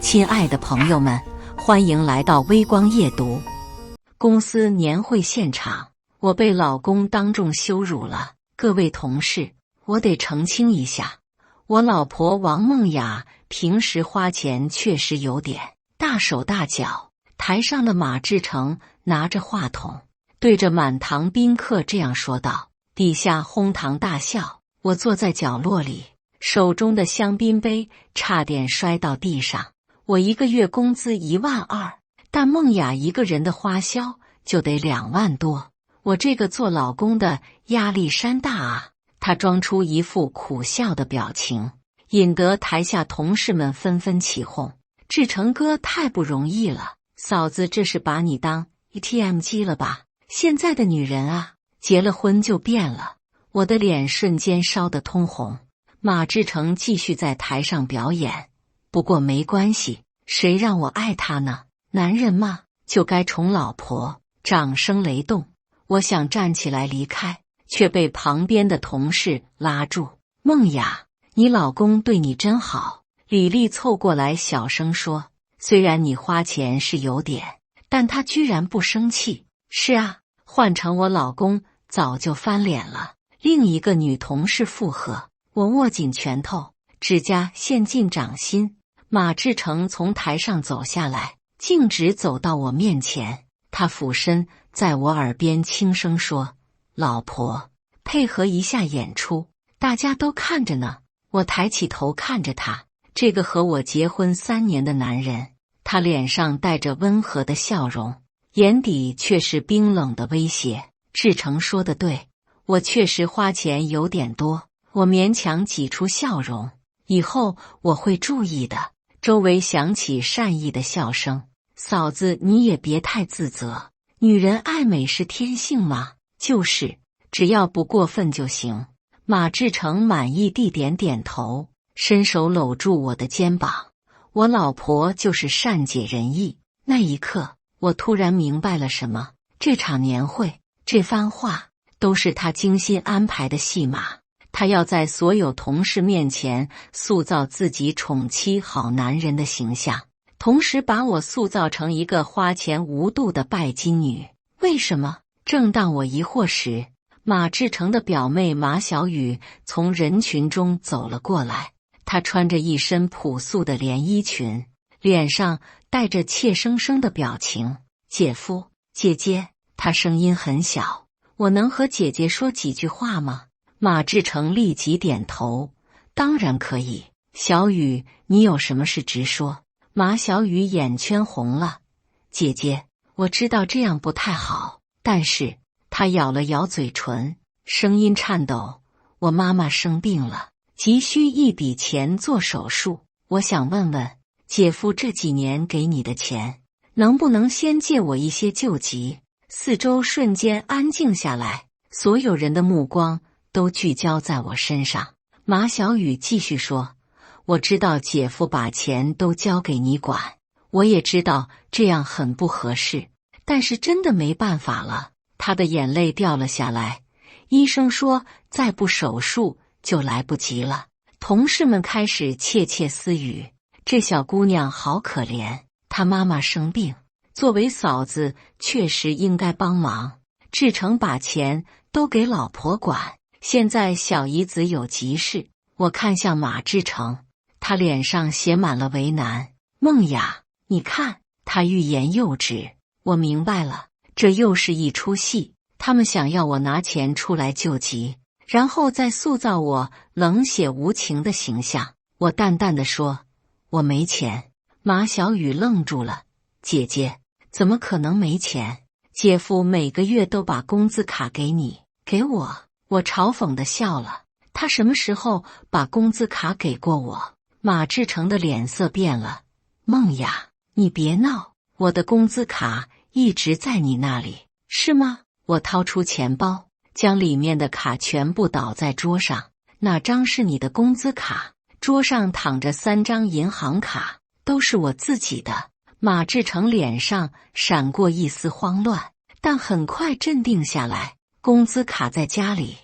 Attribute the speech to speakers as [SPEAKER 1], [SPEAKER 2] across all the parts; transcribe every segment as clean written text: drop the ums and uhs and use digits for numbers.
[SPEAKER 1] 亲爱的朋友们，欢迎来到微光夜读。公司年会现场，我被老公当众羞辱了。各位同事，我得澄清一下，我老婆王梦雅平时花钱确实有点大手大脚。台上的马志成拿着话筒，对着满堂宾客这样说道，底下哄堂大笑。我坐在角落里，手中的香槟杯差点摔到地上。我一个月工资12000，但梦雅一个人的花销就得2万多，我这个做老公的压力山大啊！他装出一副苦笑的表情，引得台下同事们纷纷起哄：志成哥太不容易了，嫂子这是把你当 ATM 机了吧？现在的女人啊，结了婚就变了。我的脸瞬间烧得通红。马志成继续在台上表演，不过没关系，谁让我爱他呢？男人嘛，就该宠老婆。掌声雷动，我想站起来离开，却被旁边的同事拉住。梦雅，你老公对你真好。李丽凑过来小声说，虽然你花钱是有点，但他居然不生气。是啊，换成我老公早就翻脸了。另一个女同事附和。我握紧拳头，指甲陷进掌心。马志成从台上走下来，径直走到我面前，他俯身在我耳边轻声说，老婆，配合一下演出，大家都看着呢。我抬起头看着他，这个和我结婚3年的男人，他脸上带着温和的笑容，眼底却是冰冷的威胁。志成说的对，我确实花钱有点多。我勉强挤出笑容，以后我会注意的。周围响起善意的笑声。嫂子，你也别太自责，女人爱美是天性嘛。就是，只要不过分就行。马志成满意地点点头，伸手搂住我的肩膀。我老婆就是善解人意。那一刻，我突然明白了什么，这场年会，这番话，都是他精心安排的戏码。他要在所有同事面前塑造自己宠妻好男人的形象，同时把我塑造成一个花钱无度的拜金女。为什么？正当我疑惑时，马志成的表妹马小雨从人群中走了过来。她穿着一身朴素的连衣裙，脸上带着怯生生的表情。姐夫，姐姐，她声音很小，我能和姐姐说几句话吗？马志成立即点头，当然可以。小雨，你有什么事直说。马小雨眼圈红了。姐姐，我知道这样不太好，但是她咬了咬嘴唇，声音颤抖。我妈妈生病了，急需一笔钱做手术。我想问问姐夫，这几年给你的钱，能不能先借我一些救急？四周瞬间安静下来，所有人的目光都聚焦在我身上。马小雨继续说，我知道姐夫把钱都交给你管，我也知道这样很不合适，但是真的没办法了。他的眼泪掉了下来。医生说再不手术就来不及了。同事们开始窃窃私语，这小姑娘好可怜，她妈妈生病，作为嫂子确实应该帮忙。志成把钱都给老婆管，现在小姨子有急事。我看向马志成，他脸上写满了为难。梦雅，你看，他欲言又止。我明白了，这又是一出戏，他们想要我拿钱出来救急，然后再塑造我冷血无情的形象。我淡淡的说，我没钱。马小雨愣住了。姐姐，怎么可能没钱？姐夫每个月都把工资卡给你，给我。我嘲讽的笑了。他什么时候把工资卡给过我？马志成的脸色变了。梦雅，你别闹，我的工资卡一直在你那里，是吗？我掏出钱包，将里面的卡全部倒在桌上。哪张是你的工资卡？桌上躺着3张银行卡，都是我自己的。马志成脸上闪过一丝慌乱，但很快镇定下来。工资卡在家里，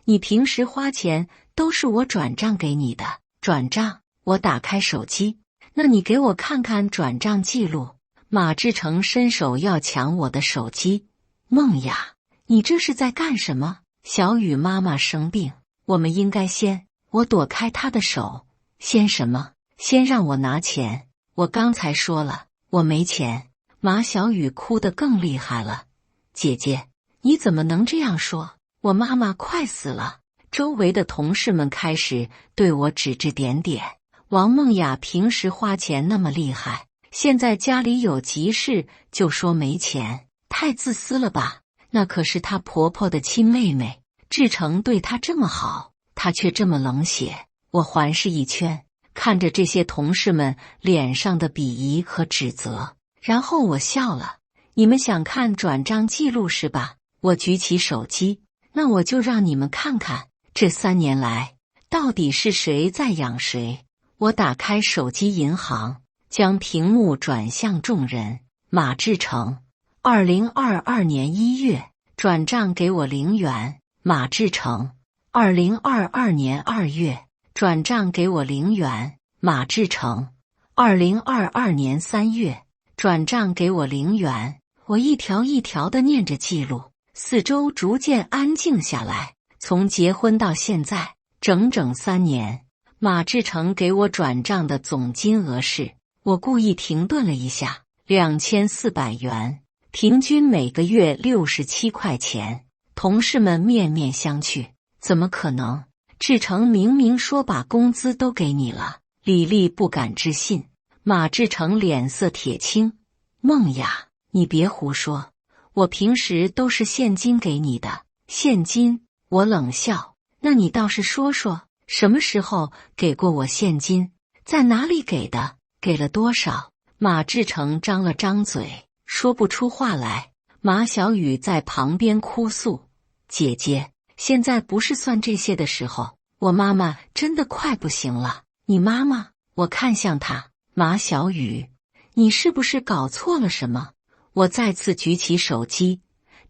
[SPEAKER 1] 你平时花钱都是我转账给你的。转账？我打开手机，那你给我看看转账记录。马志成伸手要抢我的手机。梦雅，你这是在干什么？小雨妈妈生病，我们应该先……我躲开她的手。先什么？先让我拿钱。我刚才说了，我没钱。马小雨哭得更厉害了。姐姐，你怎么能这样说？我妈妈快死了。周围的同事们开始对我指指点点。王梦雅平时花钱那么厉害，现在家里有急事就说没钱，太自私了吧？那可是她婆婆的亲妹妹，志成对她这么好，她却这么冷血。我环视一圈，看着这些同事们脸上的鄙夷和指责，然后我笑了。你们想看转账记录是吧？我举起手机，那我就让你们看看，这3年来到底是谁在养谁。我打开手机银行，将屏幕转向众人。马志成，2022年1月转账给我0元。马志成，2022年2月转账给我0元。马志成，2022年3月转账给我0元。我一条一条地念着记录，四周逐渐安静下来。从结婚到现在，整整3年。马志成给我转账的总金额是，我故意停顿了一下，2400元，平均每个月67块钱。同事们面面相觑，怎么可能？志成明明说把工资都给你了。李丽不敢置信。马志成脸色铁青。梦雅，你别胡说，我平时都是现金给你的。现金？我冷笑。那你倒是说说，什么时候给过我现金？在哪里给的？给了多少？马志成张了张嘴，说不出话来。马小雨在旁边哭诉：姐姐，现在不是算这些的时候，我妈妈真的快不行了。你妈妈？我看向她。马小雨，你是不是搞错了什么？我再次举起手机，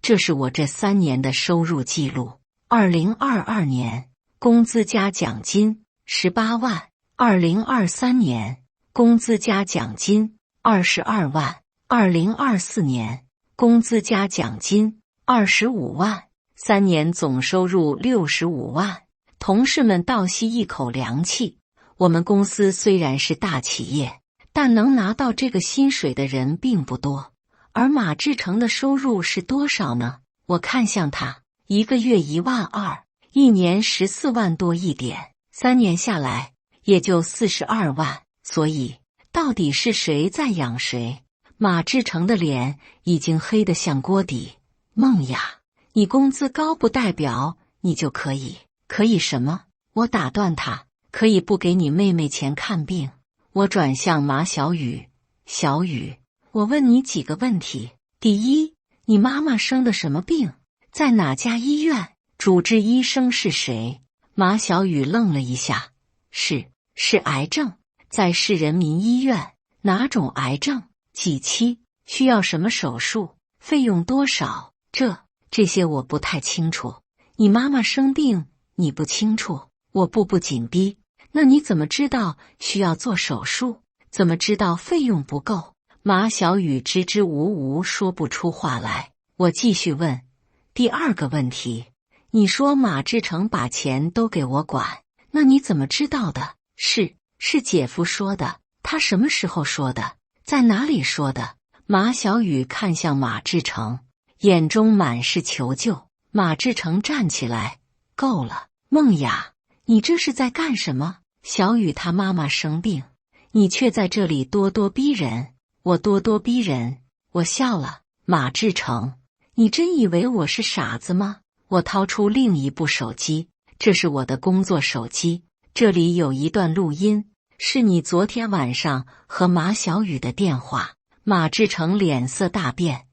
[SPEAKER 1] 这是我这3年的收入记录。2022年工资加奖金18万，2023年工资加奖金22万，2024年工资加奖金25万，3年总收入65万。同事们倒吸一口凉气。我们公司虽然是大企业，但能拿到这个薪水的人并不多。而马志成的收入是多少呢？我看向他，1个月1万2，一年14万多一点，3年下来也就42万。所以，到底是谁在养谁？马志成的脸已经黑得像锅底。梦雅，你工资高不代表你就可以什么？我打断他，可以不给你妹妹钱看病。我转向马小雨，小雨，我问你几个问题。第一，你妈妈生的什么病？在哪家医院？主治医生是谁？马小雨愣了一下，是癌症，在市人民医院。哪种癌症？几期？需要什么手术？费用多少？这些我不太清楚。你妈妈生病，你不清楚？我步步紧逼。那你怎么知道需要做手术？怎么知道费用不够？马小雨支支吾吾说不出话来。我继续问。第二个问题，你说马志成把钱都给我管，那你怎么知道的？是姐夫说的。他什么时候说的？在哪里说的？马小雨看向马志成，眼中满是求救。马志成站起来，够了，梦雅，你这是在干什么？小雨她妈妈生病，你却在这里咄咄逼人。我咄咄逼人？我笑了。马志成，你真以为我是傻子吗？我掏出另一部手机，这是我的工作手机，这里有一段录音，是你昨天晚上和马小雨的电话。马志成脸色大变，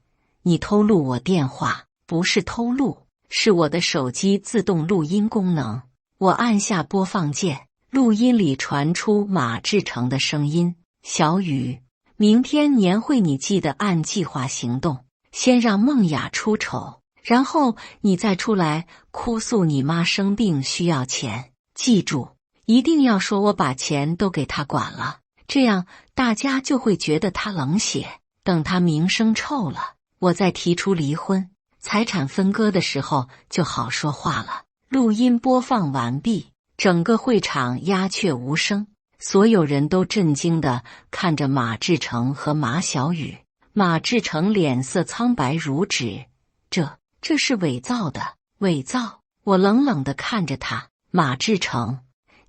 [SPEAKER 1] 你偷录我电话？不是偷录，是我的手机自动录音功能。我按下播放键，录音里传出马志成的声音：小雨，明天年会你记得按计划行动，先让梦雅出丑，然后你再出来哭诉你妈生病需要钱。记住，一定要说我把钱都给她管了，这样大家就会觉得他冷血。等他名声臭了，我再提出离婚、财产分割的时候就好说话了。录音播放完毕，整个会场鸦雀无声，所有人都震惊地看着马志成和马小雨。马志成脸色苍白如纸，这是伪造的，伪造！我冷冷地看着他。马志成，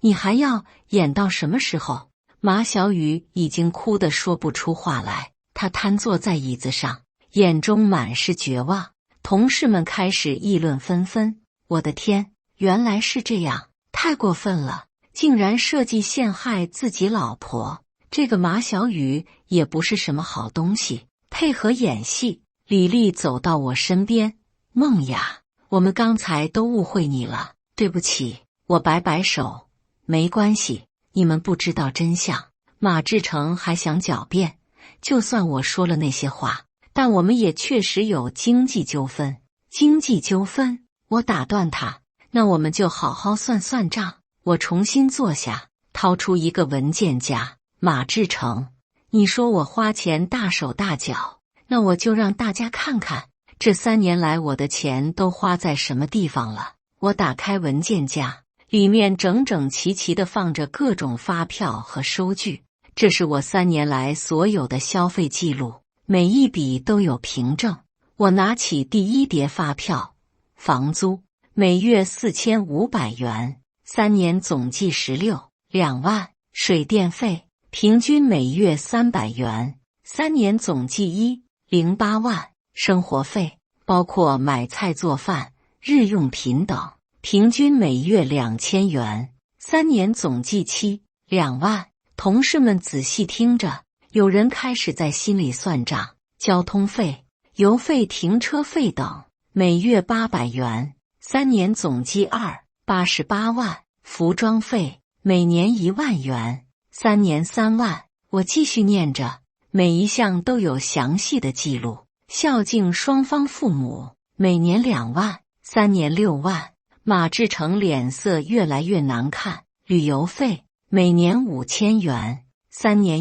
[SPEAKER 1] 你还要演到什么时候？马小雨已经哭得说不出话来，他瘫坐在椅子上，眼中满是绝望。同事们开始议论纷纷。我的天，原来是这样，太过分了，竟然设计陷害自己老婆。这个马小雨也不是什么好东西，配合演戏。李丽走到我身边，梦雅，我们刚才都误会你了，对不起。我摆摆手，没关系，你们不知道真相。马志成还想狡辩，就算我说了那些话，但我们也确实有经济纠纷。经济纠纷？我打断他，那我们就好好算算账。我重新坐下，掏出一个文件夹。马志成，你说我花钱大手大脚，那我就让大家看看这3年来我的钱都花在什么地方了。我打开文件夹，里面整整齐齐地放着各种发票和收据，这是我3年来所有的消费记录，每一笔都有凭证。我拿起第一叠发票，房租每月4500元，3年总计2万；水电费平均每月300元，3年总计108万；生活费包括买菜做饭、日用品等，平均每月2000元，3年总计2万。同事们仔细听着，有人开始在心里算账。交通费、油费、停车费等，每月800元，3年总计88万；服装费每年1万元，3年3万。我继续念着，每一项都有详细的记录。孝敬双方父母每年2万，3年6万。马志成脸色越来越难看。旅游费每年5000元，3年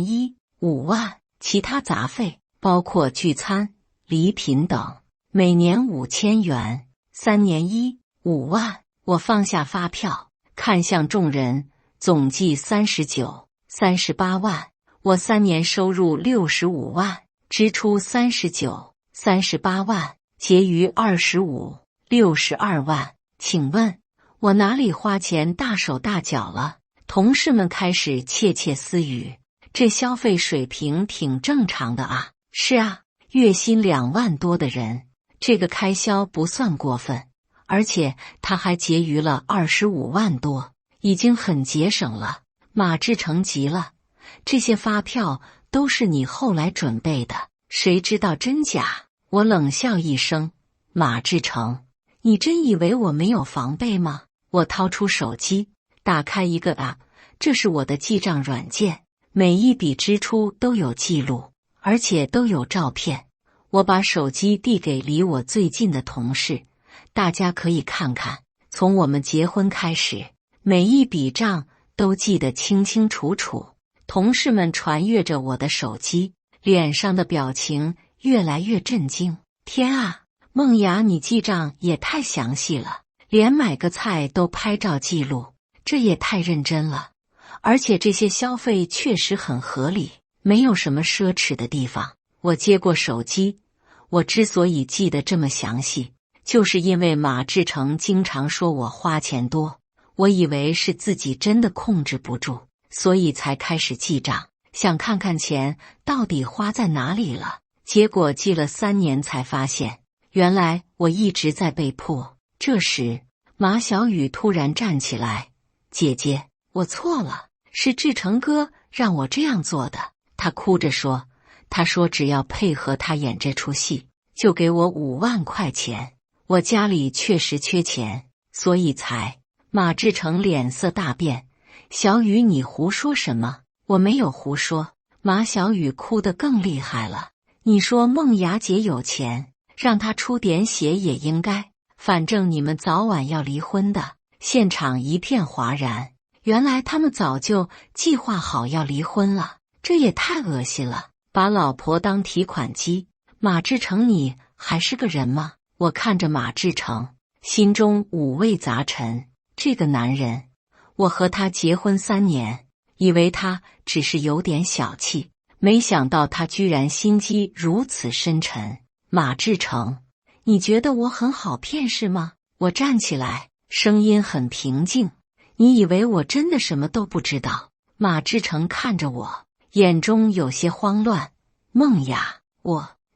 [SPEAKER 1] 5万。其他杂费包括聚餐、礼品等，每年5000元，3年5万。我放下发票，看向众人，总计38万。我3年收入65万，支出38万，结余62万。请问我哪里花钱大手大脚了？同事们开始窃窃私语，这消费水平挺正常的啊。是啊，月薪2万多的人，这个开销不算过分，而且他还结余了25万多，已经很节省了。马志成急了，这些发票都是你后来准备的，谁知道真假？我冷笑一声，马志成，你真以为我没有防备吗？我掏出手机，打开一个 App， 这是我的记账软件，每一笔支出都有记录，而且都有照片。我把手机递给离我最近的同事，大家可以看看，从我们结婚开始，每一笔账都记得清清楚楚。同事们传阅着我的手机，脸上的表情越来越震惊。天啊，梦雅，你记账也太详细了，连买个菜都拍照记录，这也太认真了。而且这些消费确实很合理，没有什么奢侈的地方。我接过手机，我之所以记得这么详细，就是因为马志成经常说我花钱多，我以为是自己真的控制不住，所以才开始记账，想看看钱到底花在哪里了。结果记了3年才发现，原来我一直在被迫。这时，马小雨突然站起来，姐姐，我错了，是志成哥让我这样做的。他哭着说，他说只要配合他演这出戏，就给我5万块钱。我家里确实缺钱，所以才……马志成脸色大变，小雨，你胡说什么？我没有胡说。马小雨哭得更厉害了。你说梦雅姐有钱，让她出点血也应该，反正你们早晚要离婚的。现场一片哗然，原来他们早就计划好要离婚了。这也太恶心了，把老婆当提款机。马志成，你还是个人吗？我看着马志成，心中五味杂陈。这个男人，我和他结婚3年，以为他只是有点小气，没想到他居然心机如此深沉。马志成，你觉得我很好骗是吗？我站起来，声音很平静。你以为我真的什么都不知道？马志成看着我，眼中有些慌乱。梦雅，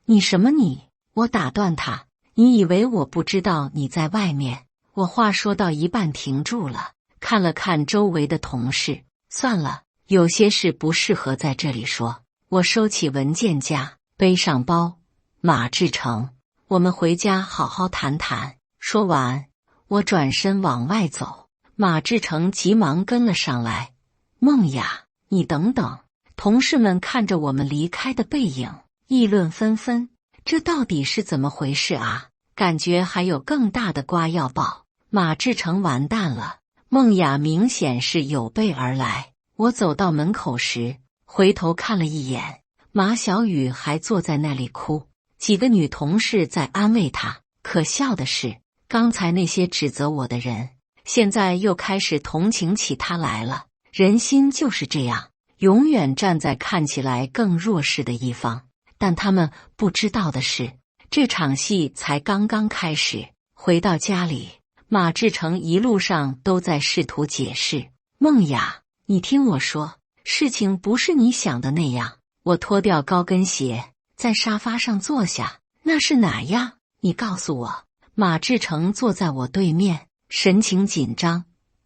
[SPEAKER 1] 你什么你？我打断他，你以为我不知道你在外面？我话说到一半停住了，看了看周围的同事，算了，有些事不适合在这里说。我收起文件夹，背上包。马志成，我们回家好好谈谈。说完，我转身往外走。马志成急忙跟了上来。梦雅，你等等！同事们看着我们离开的背影，议论纷纷。这到底是怎么回事啊？感觉还有更大的瓜要爆。马志成完蛋了，梦雅明显是有备而来。我走到门口时，回头看了一眼，马小雨还坐在那里哭，几个女同事在安慰她。可笑的是，刚才那些指责我的人，现在又开始同情起她来了。人心就是这样，永远站在看起来更弱势的一方。但他们不知道的是，这场戏才刚刚开始。回到家里，马志成一路上都在试图解释。梦雅，你听我说，事情不是你想的那样。我脱掉高跟鞋，在沙发上坐下。那是哪样？你告诉我。马志成坐在我对面，神情紧张。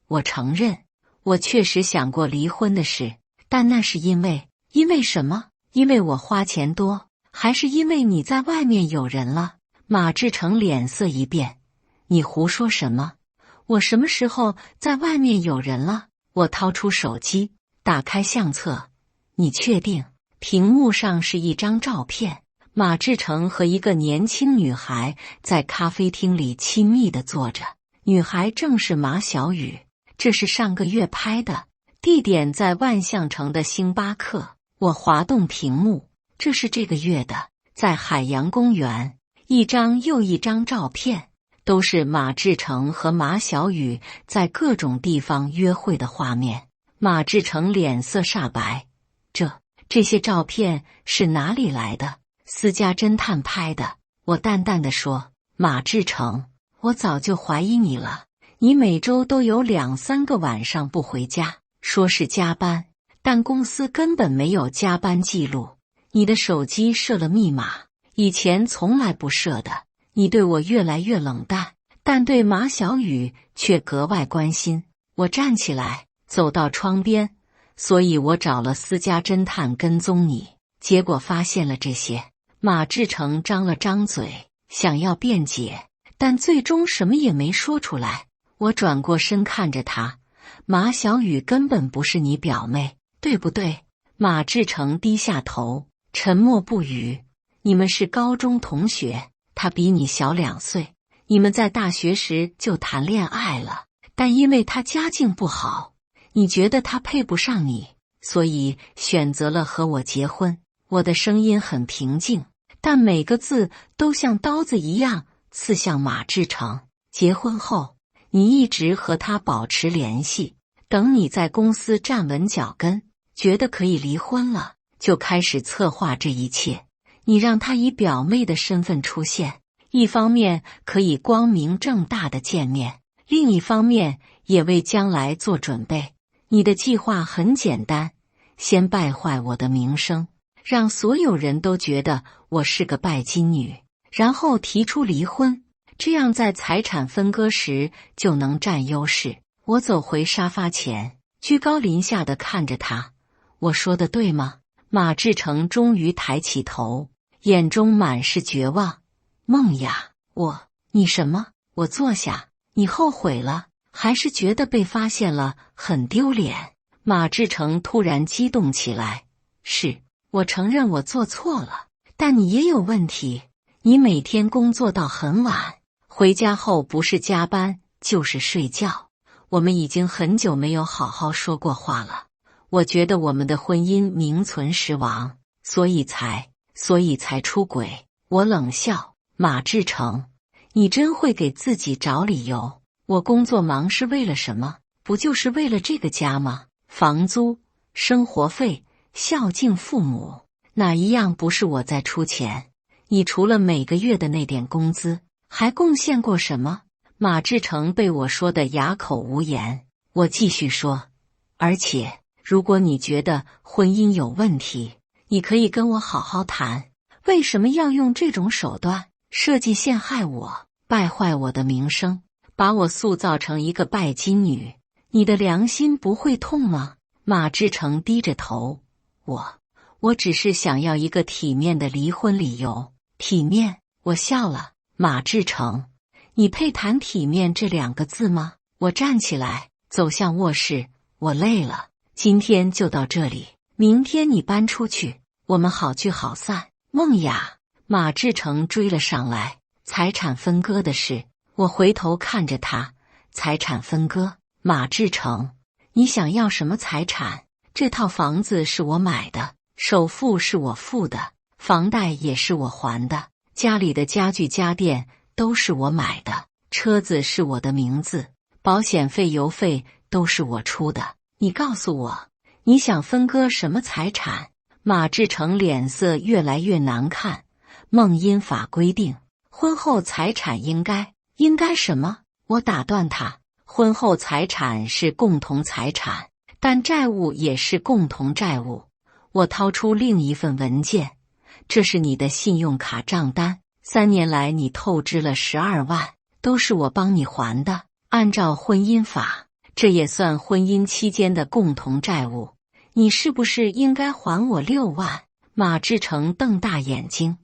[SPEAKER 1] 我承认，我确实想过离婚的事，但那是因为什么？因为我花钱多，还是因为你在外面有人了？马志成脸色一变。你胡说什么？我什么时候在外面有人了？我掏出手机，打开相册。你确定？屏幕上是一张照片，马志成和一个年轻女孩在咖啡厅里亲密地坐着，女孩正是马小雨。这是上个月拍的，地点在万象城的星巴克。我滑动屏幕，这是这个月的，在海洋公园。一张又一张照片，都是马志成和马小雨在各种地方约会的画面。马志成脸色煞白，这些照片是哪里来的？私家侦探拍的。我淡淡地说。马志成，我早就怀疑你了，你每周都有2、3个晚上不回家，说是加班，但公司根本没有加班记录。你的手机设了密码，以前从来不设的。你对我越来越冷淡，但对马小雨却格外关心。我站起来，走到窗边，所以我找了私家侦探跟踪你，结果发现了这些。马志成张了张嘴，想要辩解，但最终什么也没说出来。我转过身看着他，马小雨根本不是你表妹，对不对？马志成低下头，沉默不语。你们是高中同学，他比你小2岁，你们在大学时就谈恋爱了，但因为他家境不好，你觉得他配不上你，所以选择了和我结婚。我的声音很平静，但每个字都像刀子一样刺向马志成。结婚后，你一直和他保持联系，等你在公司站稳脚跟，觉得可以离婚了，就开始策划这一切。你让他以表妹的身份出现，一方面可以光明正大的见面，另一方面也为将来做准备。你的计划很简单，先败坏我的名声，让所有人都觉得我是个拜金女，然后提出离婚，这样在财产分割时就能占优势。我走回沙发前，居高临下地看着他。我说的对吗？马志成终于抬起头，眼中满是绝望。梦雅，你什么？我坐下。你后悔了，还是觉得被发现了很丢脸？马志成突然激动起来。是，我承认我做错了，但你也有问题。你每天工作到很晚，回家后不是加班就是睡觉。我们已经很久没有好好说过话了。我觉得我们的婚姻名存实亡，所以才出轨。我冷笑，马志成，你真会给自己找理由。我工作忙是为了什么？不就是为了这个家吗？房租、生活费、孝敬父母，哪一样不是我在出钱？你除了每个月的那点工资，还贡献过什么？马志成被我说得哑口无言。我继续说，而且如果你觉得婚姻有问题，你可以跟我好好谈，为什么要用这种手段设计陷害我，败坏我的名声，把我塑造成一个拜金女？你的良心不会痛吗？马志成低着头，我只是想要一个体面的离婚理由。体面？我笑了。马志成，你配谈体面这2个字吗？我站起来，走向卧室。我累了，今天就到这里，明天你搬出去，我们好聚好散。梦雅，马志成追了上来。财产分割的事。我回头看着他。财产分割？马志成，你想要什么财产？这套房子是我买的，首付是我付的，房贷也是我还的，家里的家具家电都是我买的，车子是我的名字，保险费邮费都是我出的。你告诉我，你想分割什么财产？马志成脸色越来越难看。孟姻法规定，婚后财产应该什么？我打断他，婚后财产是共同财产，但债务也是共同债务。我掏出另一份文件，这是你的信用卡账单，3年来你透支了12万，都是我帮你还的。按照婚姻法，这也算婚姻期间的共同债务，你是不是应该还我6万？马志成瞪大眼睛，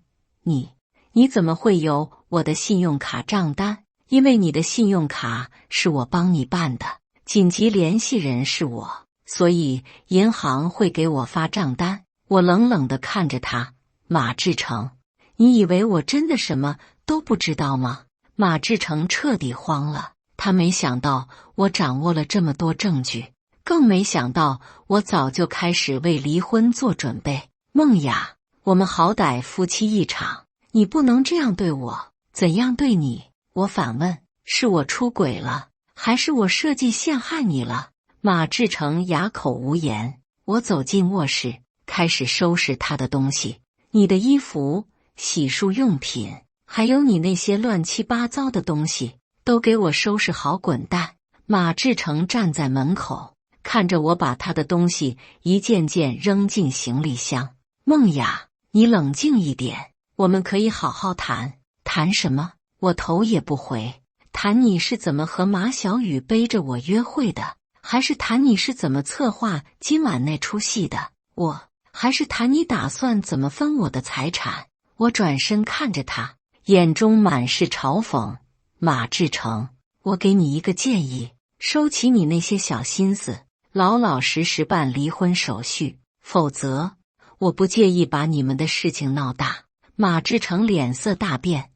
[SPEAKER 1] 你怎么会有我的信用卡账单？因为你的信用卡是我帮你办的，紧急联系人是我，所以银行会给我发账单。我冷冷地看着他。马志成，你以为我真的什么都不知道吗？马志成彻底慌了，他没想到我掌握了这么多证据，更没想到我早就开始为离婚做准备。梦雅，我们好歹夫妻一场，你不能这样对我。怎样对你？我反问，是我出轨了，还是我设计陷害你了？马志成哑口无言。我走进卧室，开始收拾他的东西，你的衣服、洗漱用品，还有你那些乱七八糟的东西，都给我收拾好滚蛋。马志成站在门口，看着我把他的东西一件件扔进行李箱。梦雅，你冷静一点，我们可以好好谈。谈什么？我头也不回。谈你是怎么和马小雨背着我约会的，还是谈你是怎么策划今晚那出戏的？还是谈你打算怎么分我的财产？我转身看着他，眼中满是嘲讽。马志成，我给你一个建议，收起你那些小心思，老老实实办离婚手续，否则我不介意把你们的事情闹大。马志成脸色大变。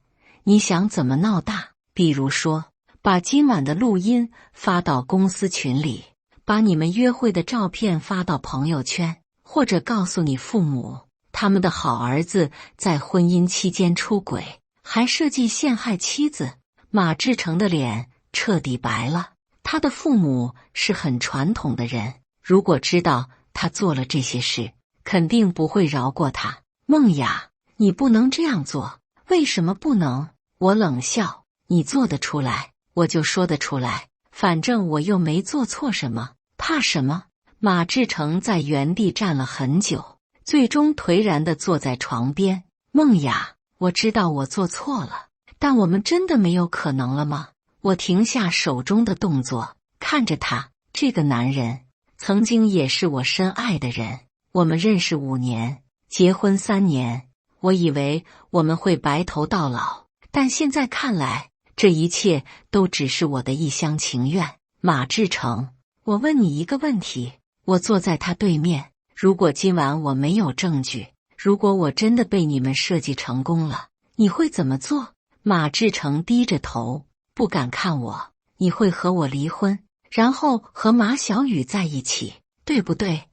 [SPEAKER 1] 你想怎么闹大？比如说，把今晚的录音发到公司群里，把你们约会的照片发到朋友圈，或者告诉你父母，他们的好儿子在婚姻期间出轨，还设计陷害妻子。马志成的脸彻底白了。他的父母是很传统的人，如果知道他做了这些事，肯定不会饶过他。梦雅，你不能这样做。为什么不能？我冷笑，你做得出来，我就说得出来，反正我又没做错什么，怕什么？马志成在原地站了很久，最终颓然地坐在床边。梦雅，我知道我做错了，但我们真的没有可能了吗？我停下手中的动作，看着他。这个男人曾经也是我深爱的人，我们认识5年，结婚3年，我以为我们会白头到老，但现在看来，这一切都只是我的一厢情愿。马志成，我问你一个问题，我坐在他对面，如果今晚我没有证据，如果我真的被你们设计成功了，你会怎么做？马志成低着头，不敢看我。你会和我离婚，然后和马小雨在一起，对不对？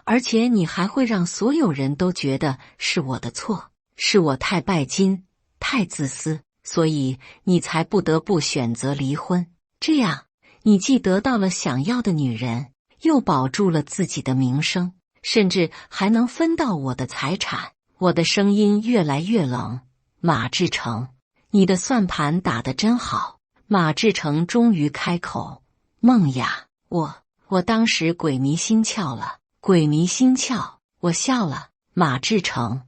[SPEAKER 1] 而且你还会让所有人都觉得是我的错，是我太拜金，太自私，所以你才不得不选择离婚。这样，你既得到了想要的女人，又保住了自己的名声，甚至还能分到我的财产。我的声音越来越冷。马志成，你的算盘打得真好。马志成终于开口。梦雅，我当时鬼迷心窍了。鬼迷心窍，我笑了。马志成，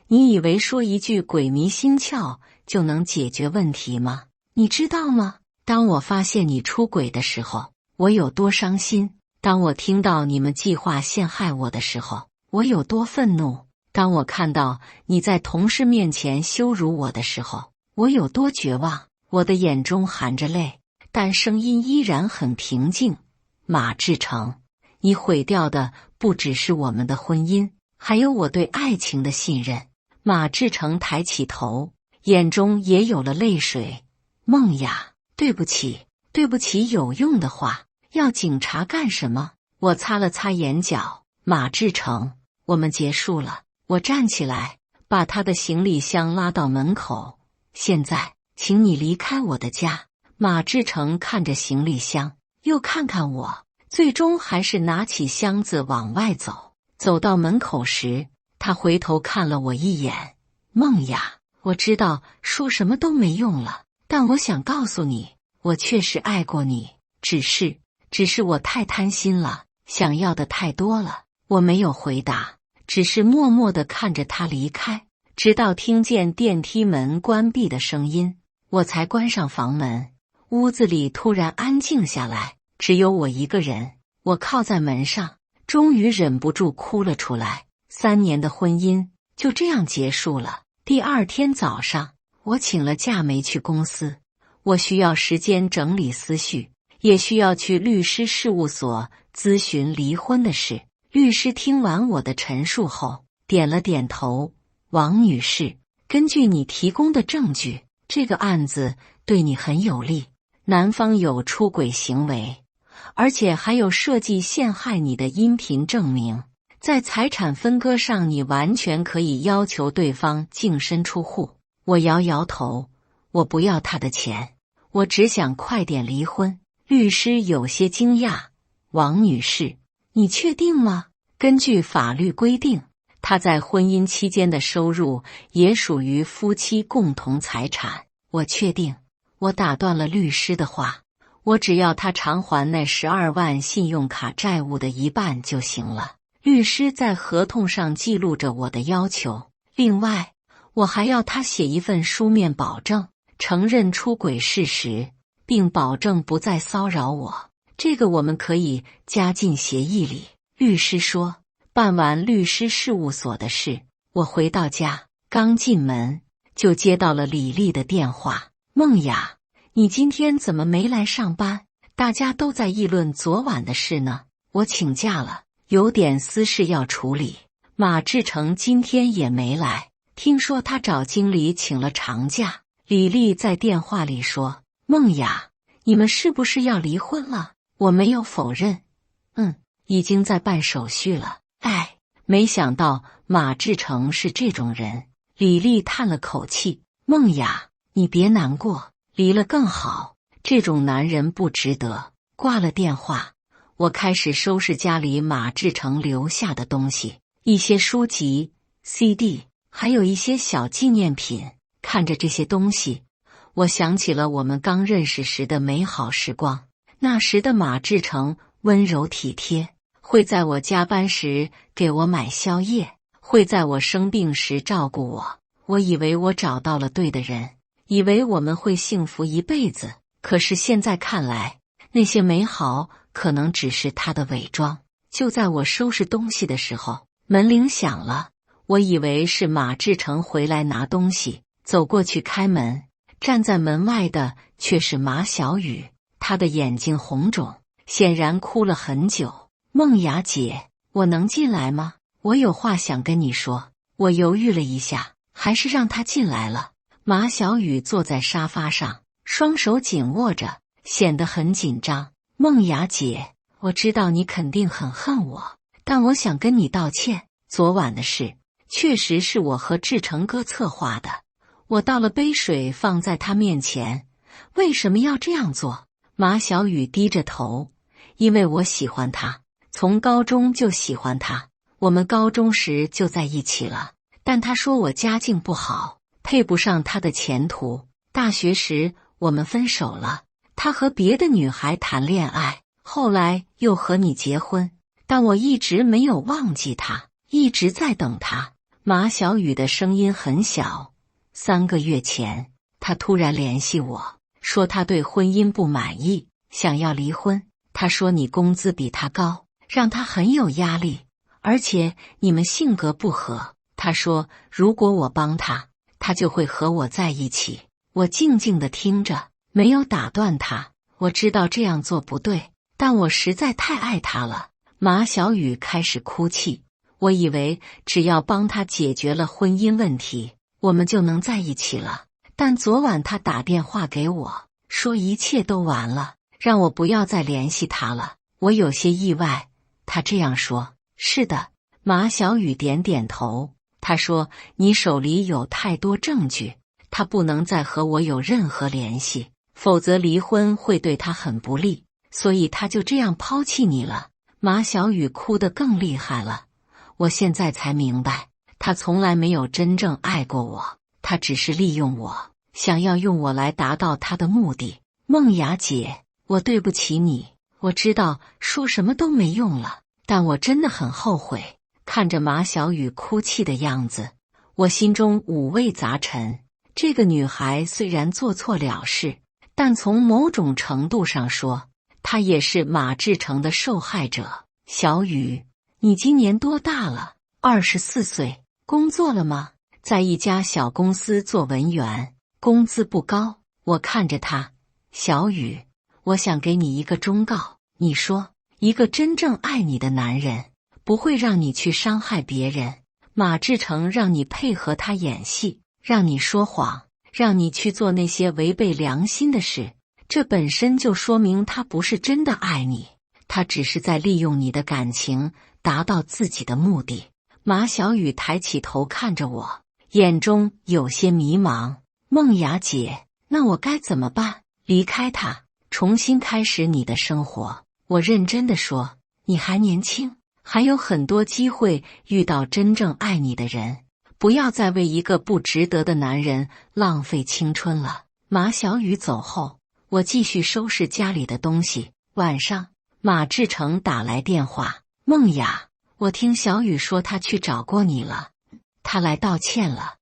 [SPEAKER 1] 你以为说一句鬼迷心窍就能解决问题吗？你知道吗？当我发现你出轨的时候，我有多伤心；当我听到你们计划陷害我的时候，我有多愤怒；当我看到你在同事面前羞辱我的时候，我有多绝望。我的眼中含着泪，但声音依然很平静。马志成，你毁掉的不只是我们的婚姻，还有我对爱情的信任。马志成抬起头，眼中也有了泪水。梦雅，对不起，对不起，有用的话，要警察干什么？我擦了擦眼角。马志成，我们结束了。我站起来，把他的行李箱拉到门口。现在，请你离开我的家。马志成看着行李箱，又看看我，最终还是拿起箱子往外走。走到门口时，他回头看了我一眼。梦雅，我知道说什么都没用了，但我想告诉你，我确实爱过你，只是我太贪心了，想要的太多了。我没有回答，只是默默地看着他离开，直到听见电梯门关闭的声音，我才关上房门。屋子里突然安静下来，只有我一个人。我靠在门上，终于忍不住哭了出来。3年的婚姻就这样结束了。第2天早上，我请了假没去公司，我需要时间整理思绪，也需要去律师事务所咨询离婚的事。律师听完我的陈述后，点了点头。王女士，根据你提供的证据，这个案子对你很有利。男方有出轨行为，而且还有设计陷害你的音频证明。在财产分割上，你完全可以要求对方净身出户。我摇摇头，我不要他的钱，我只想快点离婚。律师有些惊讶。王女士，你确定吗？根据法律规定，他在婚姻期间的收入也属于夫妻共同财产。我确定。我打断了律师的话，我只要他偿还那12万信用卡债务的一半就行了。律师在合同上记录着我的要求，另外，我还要他写一份书面保证，承认出轨事实，并保证不再骚扰我。这个我们可以加进协议里。律师说。办完律师事务所的事，我回到家，刚进门就接到了李丽的电话。梦雅，你今天怎么没来上班？大家都在议论昨晚的事呢。我请假了，有点私事要处理。马志成今天也没来，听说他找经理请了长假。李丽在电话里说：梦雅，你们是不是要离婚了？我没有否认。已经在办手续了。没想到马志成是这种人。李丽叹了口气。梦雅，你别难过，离了更好，这种男人不值得。挂了电话，我开始收拾家里马志成留下的东西，一些书籍、CD， 还有一些小纪念品。看着这些东西，我想起了我们刚认识时的美好时光。那时的马志成温柔体贴，会在我加班时给我买宵夜，会在我生病时照顾我。我以为我找到了对的人，以为我们会幸福一辈子。可是现在看来，那些美好可能只是他的伪装。就在我收拾东西的时候，门铃响了。我以为是马志成回来拿东西，走过去开门，站在门外的却是马小雨。她的眼睛红肿，显然哭了很久。梦雅姐，我能进来吗？我有话想跟你说。我犹豫了一下，还是让她进来了。马小雨坐在沙发上，双手紧握着，显得很紧张。梦雅姐，我知道你肯定很恨我，但我想跟你道歉，昨晚的事确实是我和志成哥策划的。我倒了杯水放在他面前，为什么要这样做？马小雨低着头，因为我喜欢他，从高中就喜欢他，我们高中时就在一起了。但他说我家境不好，配不上他的前途。大学时我们分手了，他和别的女孩谈恋爱，后来又和你结婚，但我一直没有忘记他，一直在等他。马小雨的声音很小。3个月前，他突然联系我，说他对婚姻不满意，想要离婚。他说你工资比他高，让他很有压力，而且你们性格不合。他说如果我帮他，他就会和我在一起。我静静地听着，没有打断他。我知道这样做不对，但我实在太爱他了。马小雨开始哭泣。我以为只要帮他解决了婚姻问题，我们就能在一起了。但昨晚他打电话给我，说一切都完了，让我不要再联系他了。我有些意外，他这样说。是的，马小雨点点头。他说你手里有太多证据，他不能再和我有任何联系，否则离婚会对他很不利，所以他就这样抛弃你了。马小雨哭得更厉害了。我现在才明白，他从来没有真正爱过我，他只是利用我，想要用我来达到他的目的。梦雅姐，我对不起你，我知道说什么都没用了，但我真的很后悔。看着马小雨哭泣的样子，我心中五味杂陈。这个女孩虽然做错了事，但从某种程度上说，她也是马志成的受害者。小雨，你今年多大了？24岁。工作了吗？在一家小公司做文员，工资不高。我看着他，小雨，我想给你一个忠告。你说，一个真正爱你的男人，不会让你去伤害别人。马志成让你配合他演戏，让你说谎，让你去做那些违背良心的事，这本身就说明他不是真的爱你，他只是在利用你的感情，达到自己的目的。马小雨抬起头看着我，眼中有些迷茫。梦雅姐，那我该怎么办？离开他，重新开始你的生活。我认真地说，你还年轻，还有很多机会遇到真正爱你的人，不要再为一个不值得的男人浪费青春了。马小雨走后，我继续收拾家里的东西。晚上，马志成打来电话，梦雅，我听小雨说他去找过你了，他来道歉了。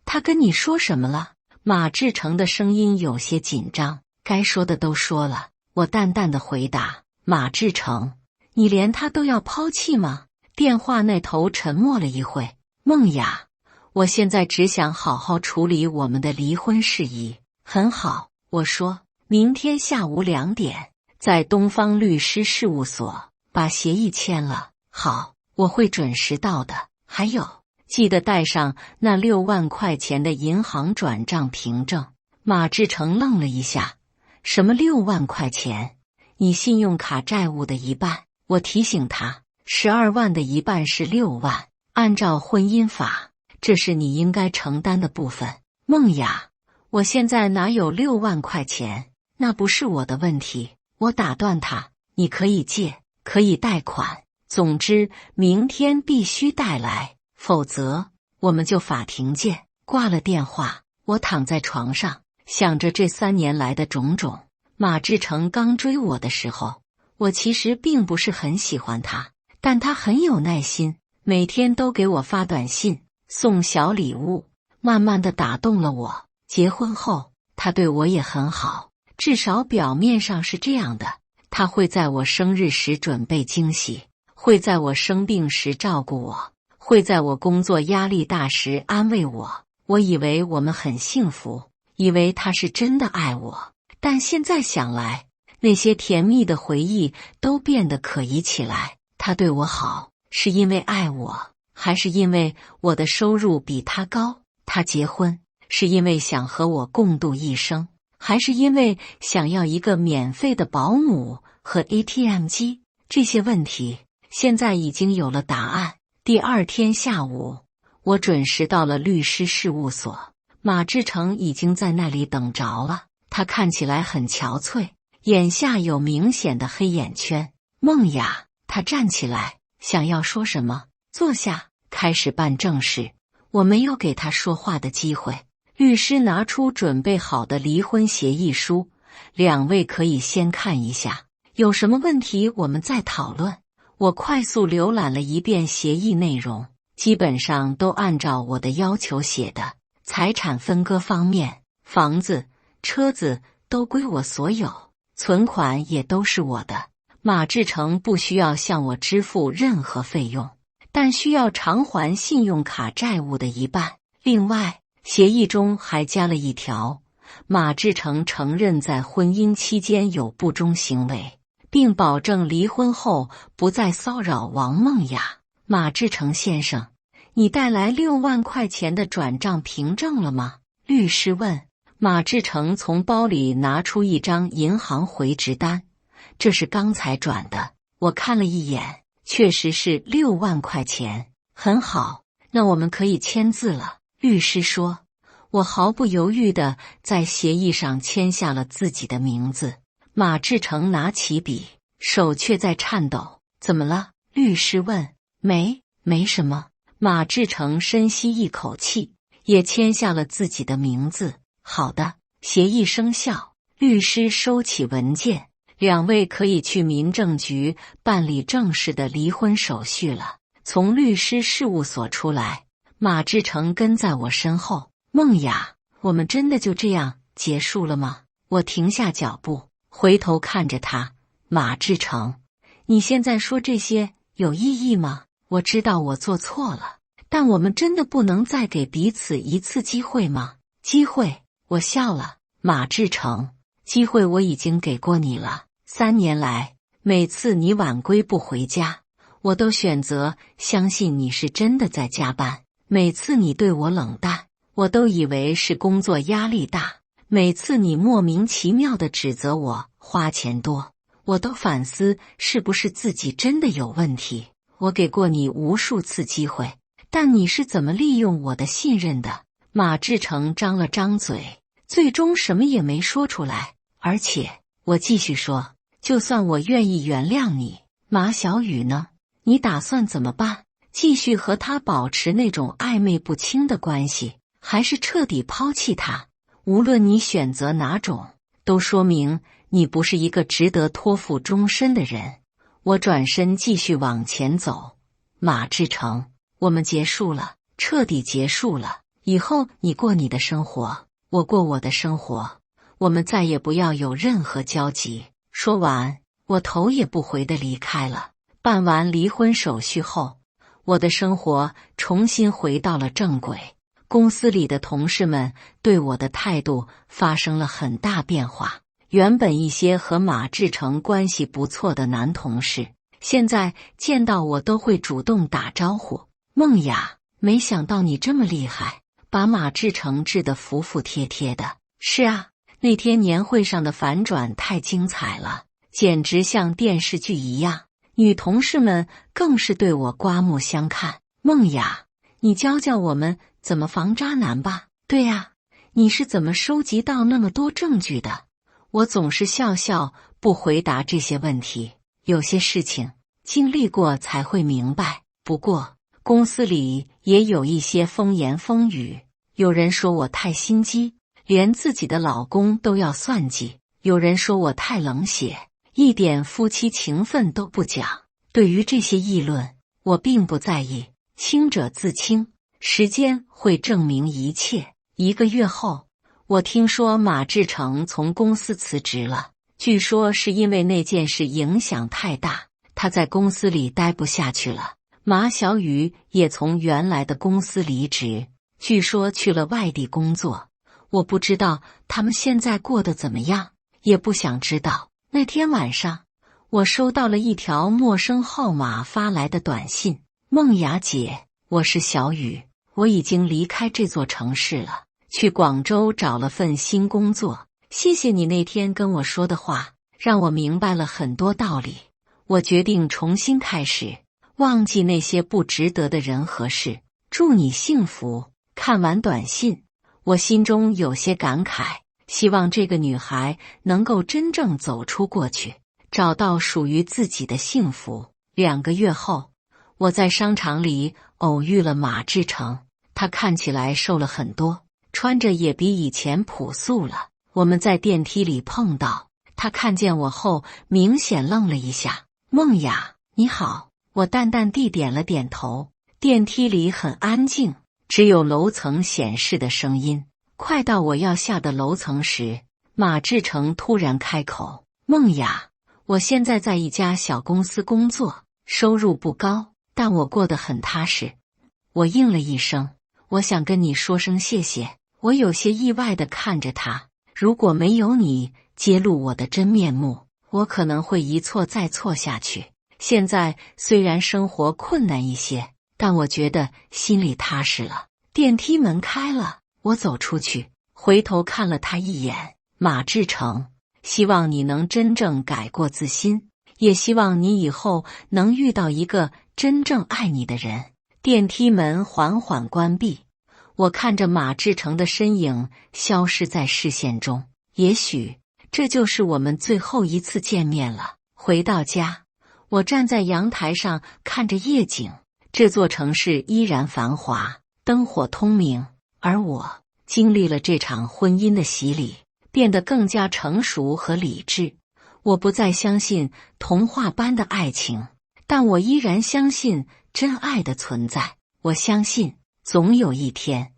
[SPEAKER 1] 他跟你说什么了？马志成的声音有些紧张。该说的都说了，我淡淡的回答。马志成，你连他都要抛弃吗？电话那头沉默了一会。梦雅，我现在只想好好处理我们的离婚事宜。很好，我说，明天下午2点，在东方律师事务所把协议签了。好，我会准时到的。还有，记得带上那6万块钱的银行转账凭证。马志成愣了一下，什么6万块钱？你信用卡债务的一半。我提醒他，12万的一半是6万，按照婚姻法，这是你应该承担的部分。梦雅，我现在哪有6万块钱？那不是我的问题。我打断他，你可以借，可以贷款，总之明天必须带来，否则我们就法庭见。挂了电话，我躺在床上，想着这3年来的种种。马志成刚追我的时候，我其实并不是很喜欢他，但他很有耐心，每天都给我发短信，送小礼物，慢慢地打动了我。结婚后，他对我也很好，至少表面上是这样的。他会在我生日时准备惊喜，会在我生病时照顾我，会在我工作压力大时安慰我。我以为我们很幸福，以为他是真的爱我，但现在想来，那些甜蜜的回忆都变得可疑起来。他对我好，是因为爱我，还是因为我的收入比他高？他结婚，是因为想和我共度一生，还是因为想要一个免费的保姆和 ATM 机？这些问题现在已经有了答案。第二天下午，我准时到了律师事务所，马志成已经在那里等着了。他看起来很憔悴，眼下有明显的黑眼圈。梦雅，他站起来，想要说什么，坐下，开始办正事。我没有给他说话的机会。律师拿出准备好的离婚协议书，两位可以先看一下，有什么问题我们再讨论。我快速浏览了一遍协议内容，基本上都按照我的要求写的。财产分割方面，房子、车子都归我所有，存款也都是我的。马志成不需要向我支付任何费用，但需要偿还信用卡债务的一半。另外，协议中还加了一条，马志成承认在婚姻期间有不忠行为，并保证离婚后不再骚扰王梦雅。马志成先生，你带来6万块钱的转账凭证了吗？律师问。马志成从包里拿出一张银行回执单，这是刚才转的。我看了一眼，确实是6万块钱。很好，那我们可以签字了。律师说。我毫不犹豫地在协议上签下了自己的名字。马志成拿起笔，手却在颤抖。怎么了？律师问。没什么。马志成深吸一口气，也签下了自己的名字。好的，协议生效。律师收起文件，两位可以去民政局办理正式的离婚手续了。从律师事务所出来，马志成跟在我身后。梦雅，我们真的就这样结束了吗？我停下脚步，回头看着他。马志成，你现在说这些有意义吗？我知道我做错了，但我们真的不能再给彼此一次机会吗？机会？我笑了。马志成，机会我已经给过你了。3年来，每次你晚归不回家，我都选择相信你是真的在加班。每次你对我冷淡，我都以为是工作压力大。每次你莫名其妙地指责我花钱多，我都反思是不是自己真的有问题。我给过你无数次机会，但你是怎么利用我的信任的？马志成张了张嘴，最终什么也没说出来。而且，我继续说，就算我愿意原谅你，马小雨呢？你打算怎么办？继续和他保持那种暧昧不清的关系，还是彻底抛弃他？无论你选择哪种，都说明你不是一个值得托付终身的人。我转身继续往前走。马志成，我们结束了，彻底结束了。以后你过你的生活，我过我的生活，我们再也不要有任何交集。说完，我头也不回地离开了。办完离婚手续后，我的生活重新回到了正轨。公司里的同事们对我的态度发生了很大变化。原本一些和马志成关系不错的男同事，现在见到我都会主动打招呼。梦雅，没想到你这么厉害，把马志成治得服服帖帖的。是啊，那天年会上的反转太精彩了，简直像电视剧一样。女同事们更是对我刮目相看。梦雅，你教教我们怎么防渣男吧。对呀，你是怎么收集到那么多证据的？我总是笑笑不回答这些问题。有些事情经历过才会明白。不过公司里也有一些风言风语，有人说我太心机，连自己的老公都要算计；有人说我太冷血，一点夫妻情分都不讲。对于这些议论，我并不在意，清者自清，时间会证明一切。1个月后，我听说马志成从公司辞职了，据说是因为那件事影响太大，他在公司里待不下去了。马小雨也从原来的公司离职，据说去了外地工作。我不知道他们现在过得怎么样，也不想知道。那天晚上，我收到了一条陌生号码发来的短信：梦雅姐，我是小雨，我已经离开这座城市了，去广州找了份新工作。谢谢你那天跟我说的话，让我明白了很多道理。我决定重新开始，忘记那些不值得的人和事，祝你幸福。看完短信，我心中有些感慨，希望这个女孩能够真正走出过去，找到属于自己的幸福。2个月后，我在商场里偶遇了马志成，他看起来瘦了很多，穿着也比以前朴素了。我们在电梯里碰到，他看见我后明显愣了一下。梦雅，你好。我淡淡地点了点头。电梯里很安静，只有楼层显示的声音。快到我要下的楼层时，马志成突然开口：梦雅，我现在在一家小公司工作，收入不高，但我过得很踏实。我应了一声，我想跟你说声谢谢。我有些意外地看着他，如果没有你揭露我的真面目，我可能会一错再错下去。现在虽然生活困难一些，但我觉得心里踏实了。电梯门开了，我走出去，回头看了他一眼。马志成，希望你能真正改过自新，也希望你以后能遇到一个真正爱你的人。电梯门缓缓关闭，我看着马志成的身影消失在视线中。也许这就是我们最后一次见面了。回到家，我站在阳台上看着夜景，这座城市依然繁华，灯火通明，而我经历了这场婚姻的洗礼，变得更加成熟和理智。我不再相信童话般的爱情，但我依然相信真爱的存在。我相信总有一天，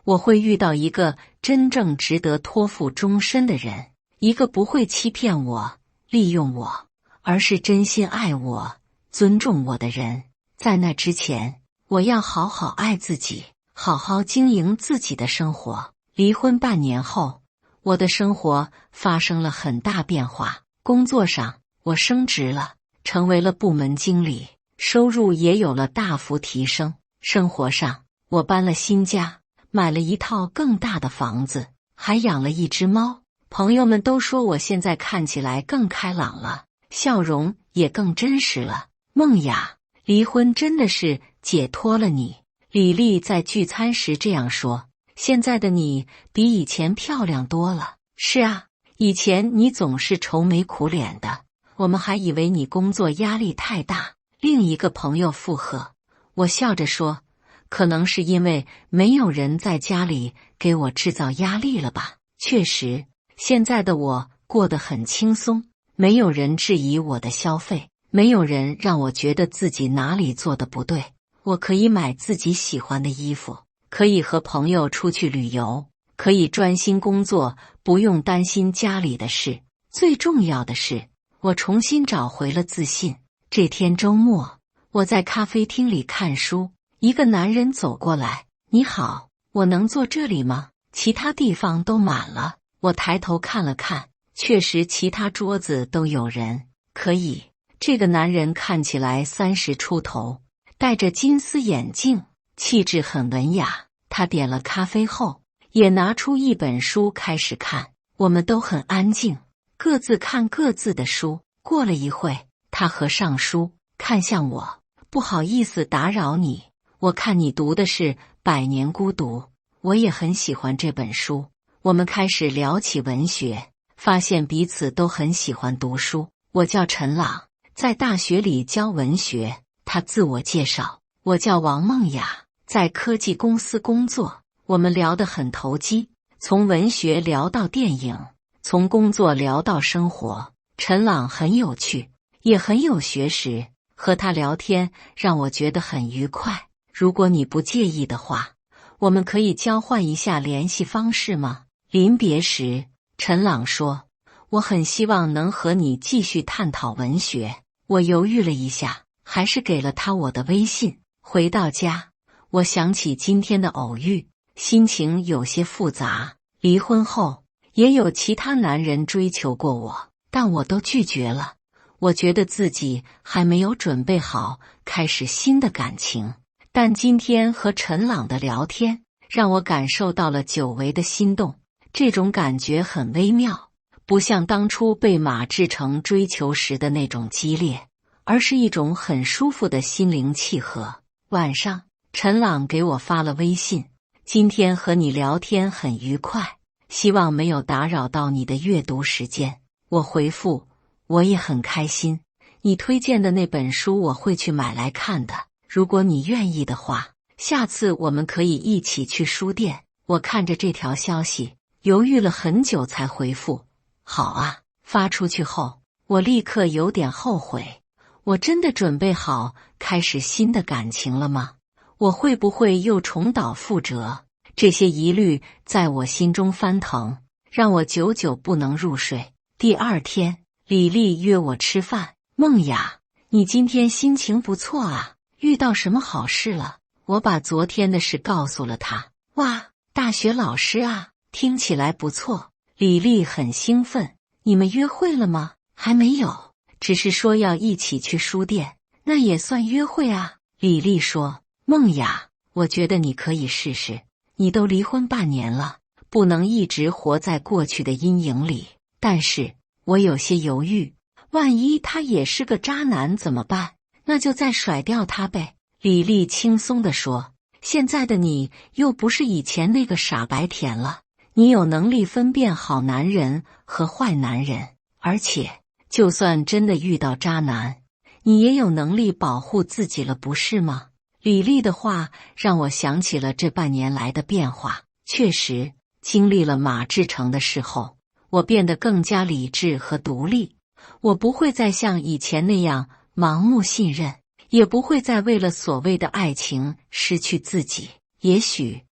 [SPEAKER 1] 我会遇到一个真正值得托付终身的人，一个不会欺骗我、利用我，而是真心爱我、尊重我的人。在那之前，我要好好爱自己，好好经营自己的生活。离婚半年后，我的生活发生了很大变化。工作上，我升职了，成为了部门经理，收入也有了大幅提升。生活上，我搬了新家，买了一套更大的房子，还养了一只猫。朋友们都说我现在看起来更开朗了，笑容也更真实了。梦雅，离婚真的是解脱了你。李丽在聚餐时这样说，现在的你比以前漂亮多了。是啊，以前你总是愁眉苦脸的，我们还以为你工作压力太大。另一个朋友附和，我笑着说，可能是因为没有人在家里给我制造压力了吧。确实，现在的我过得很轻松，没有人质疑我的消费，没有人让我觉得自己哪里做的不对。我可以买自己喜欢的衣服，可以和朋友出去旅游，可以专心工作，不用担心家里的事。最重要的是，我重新找回了自信。这天周末，我在咖啡厅里看书，一个男人走过来，你好，我能坐这里吗？其他地方都满了。我抬头看了看，确实其他桌子都有人。可以。这个男人看起来30出头，戴着金丝眼镜，气质很文雅。他点了咖啡后，也拿出一本书开始看。我们都很安静，各自看各自的书。过了一会，他合上书，看向我，不好意思打扰你，我看你读的是《百年孤独》，我也很喜欢这本书。我们开始聊起文学，发现彼此都很喜欢读书。我叫陈朗，在大学里教文学。他自我介绍，我叫王梦雅，在科技公司工作。我们聊得很投机，从文学聊到电影，从工作聊到生活。陈朗很有趣，也很有学识，和他聊天让我觉得很愉快。如果你不介意的话，我们可以交换一下联系方式吗？临别时，陈朗说，我很希望能和你继续探讨文学。我犹豫了一下，还是给了他我的微信。回到家，我想起今天的偶遇，心情有些复杂。离婚后，也有其他男人追求过我，但我都拒绝了。我觉得自己还没有准备好开始新的感情。但今天和陈朗的聊天，让我感受到了久违的心动。这种感觉很微妙，不像当初被马志成追求时的那种激烈，而是一种很舒服的心灵契合。晚上，陈朗给我发了微信：今天和你聊天很愉快，希望没有打扰到你的阅读时间。我回复：我也很开心，你推荐的那本书我会去买来看的，如果你愿意的话，下次我们可以一起去书店。我看着这条消息，犹豫了很久才回复：好啊。发出去后，我立刻有点后悔，我真的准备好开始新的感情了吗？我会不会又重蹈覆辙？这些疑虑在我心中翻腾，让我久久不能入睡。第二天，李丽约我吃饭。梦雅，你今天心情不错啊，遇到什么好事了？我把昨天的事告诉了她。哇，大学老师啊，听起来不错。李丽很兴奋。你们约会了吗？还没有，只是说要一起去书店，那也算约会啊。李丽说。梦雅，我觉得你可以试试，你都离婚半年了，不能一直活在过去的阴影里。但是我有些犹豫，万一他也是个渣男怎么办？那就再甩掉他呗。李丽轻松地说，现在的你又不是以前那个傻白甜了，你有能力分辨好男人和坏男人，而且就算真的遇到渣男，你也有能力保护自己了，不是吗？李丽的话让我想起了这半年来的变化。确实，经历了马志成的事后，我变得更加理智和独立。我不会再像以前那样盲目信任，也不会再为了所谓的爱情失去自己。也许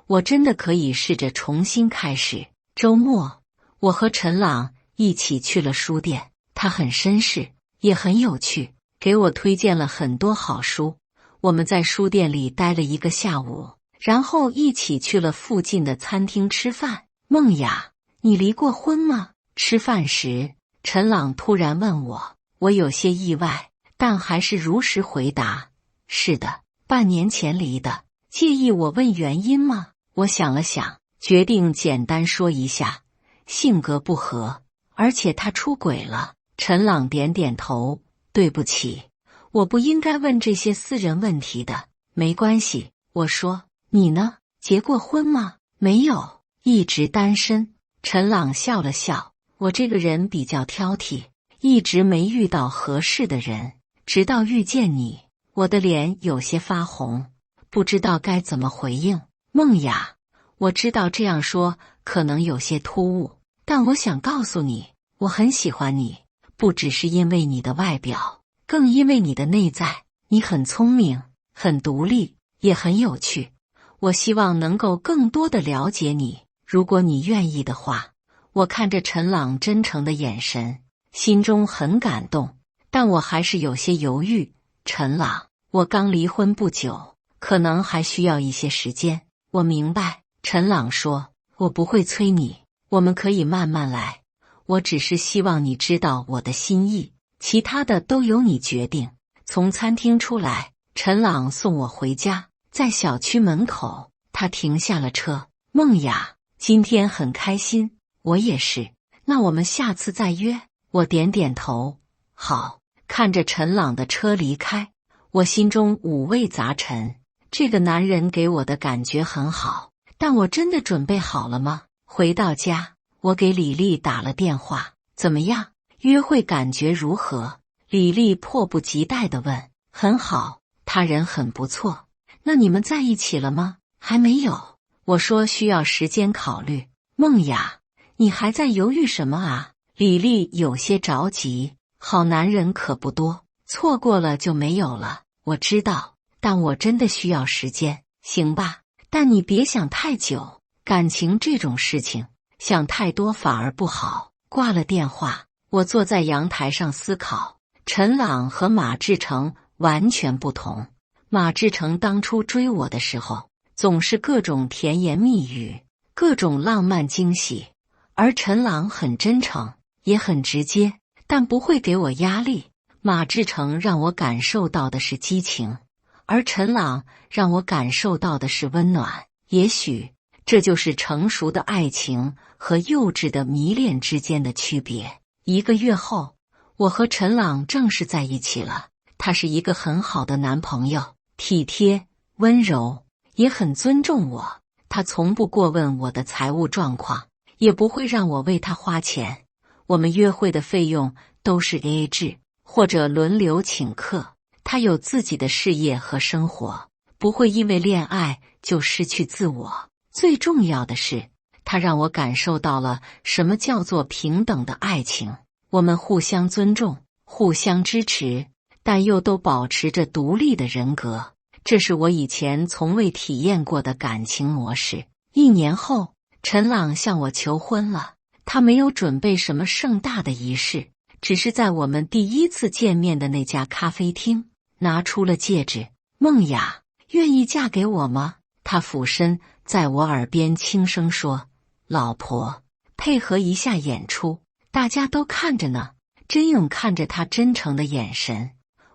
[SPEAKER 1] 我真的可以试着重新开始。周末，我和陈朗一起去了书店，他很绅士，也很有趣，给我推荐了很多好书。我们在书店里待了一个下午，然后一起去了附近的餐厅吃饭。梦雅，你离过婚吗？吃饭时，陈朗突然问我，我有些意外，但还是如实回答：是的，半年前离的。介意我问原因吗？我想了想，决定简单说一下，性格不合，而且他出轨了。陈朗点点头，对不起，我不应该问这些私人问题的。没关系，我说。你呢？结过婚吗？没有，一直单身。陈朗笑了笑，我这个人比较挑剔，一直没遇到合适的人，直到遇见你，我的脸有些发红，不知道该怎么回应。梦雅，我知道这样说可能有些突兀，但我想告诉你，我很喜欢你，不只是因为你的外表，更因为你的内在。你很聪明，很独立，也很有趣。我希望能够更多的了解你，如果你愿意的话。我看着陈朗真诚的眼神，心中很感动，但我还是有些犹豫。陈朗，我刚离婚不久，可能还需要一些时间。我明白，陈朗说，我不会催你，我们可以慢慢来。我只是希望你知道我的心意，其他的都由你决定。从餐厅出来，陈朗送我回家，在小区门口，他停下了车。梦雅，今天很开心，我也是。那我们下次再约。我点点头，好。看着陈朗的车离开，我心中五味杂陈。这个男人给我的感觉很好，但我真的准备好了吗？回到家，我给李丽打了电话，怎么样？约会感觉如何？李丽迫不及待地问。很好，他人很不错。那你们在一起了吗？还没有。我说需要时间考虑。梦雅，你还在犹豫什么啊？李丽有些着急。好男人可不多，错过了就没有了。我知道，但我真的需要时间，行吧？但你别想太久，感情这种事情，想太多反而不好。挂了电话，我坐在阳台上思考。陈朗和马志成完全不同。马志成当初追我的时候，总是各种甜言蜜语，各种浪漫惊喜，而陈朗很真诚，也很直接，但不会给我压力。马志成让我感受到的是激情，而陈朗让我感受到的是温暖。也许这就是成熟的爱情和幼稚的迷恋之间的区别。1个月后，我和陈朗正式在一起了。他是一个很好的男朋友，体贴、温柔，也很尊重我。他从不过问我的财务状况，也不会让我为他花钱。我们约会的费用都是 AA 制，或者轮流请客。他有自己的事业和生活，不会因为恋爱就失去自我。最重要的是，他让我感受到了什么叫做平等的爱情。我们互相尊重，互相支持，但又都保持着独立的人格。这是我以前从未体验过的感情模式。1年后，陈朗向我求婚了。他没有准备什么盛大的仪式，只是在我们第一次见面的那家咖啡厅拿出了戒指。梦雅，愿意嫁给我吗？他俯身在我耳边轻声说：老婆，配合一下演出，大家都看着呢。真勇看着他真诚的眼神，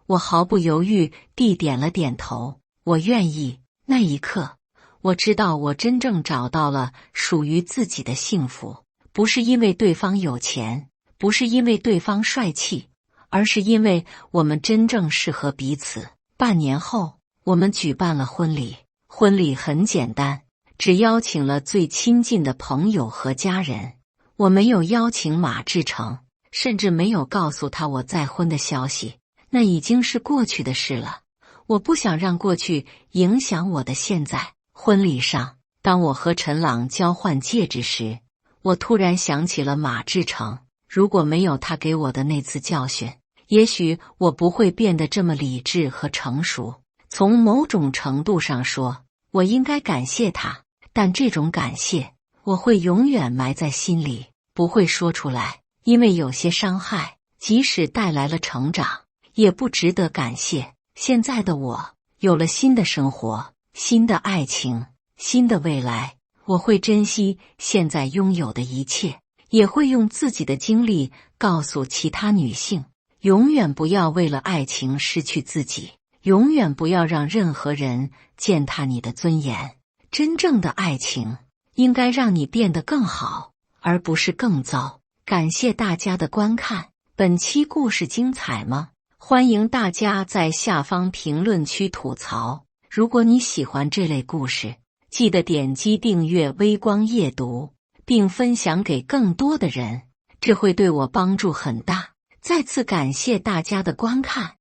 [SPEAKER 1] 我毫不犹豫地点了点头，我愿意。那一刻，我知道我真正找到了属于自己的幸福，不是因为对方有钱，不是因为对方帅气，而是因为我们真正适合彼此。半年后，我们举办了婚礼。婚礼很简单，只邀请了最亲近的朋友和家人。我没有邀请马志成，甚至没有告诉他我再婚的消息，那已经是过去的事了。我不想让过去影响我的现在。婚礼上，当我和陈朗交换戒指时，我突然想起了马志成。如果没有他给我的那次教训，也许我不会变得这么理智和成熟。从某种程度上说，我应该感谢他，但这种感谢我会永远埋在心里，不会说出来，因为有些伤害，即使带来了成长，也不值得感谢。现在的我有了新的生活，新的爱情，新的未来，我会珍惜现在拥有的一切，也会用自己的经历告诉其他女性，永远不要为了爱情失去自己，永远不要让任何人践踏你的尊严。真正的爱情应该让你变得更好，而不是更糟。感谢大家的观看，本期故事精彩吗？欢迎大家在下方评论区吐槽。如果你喜欢这类故事，记得点击订阅微光夜读，并分享给更多的人，这会对我帮助很大。再次感谢大家的观看。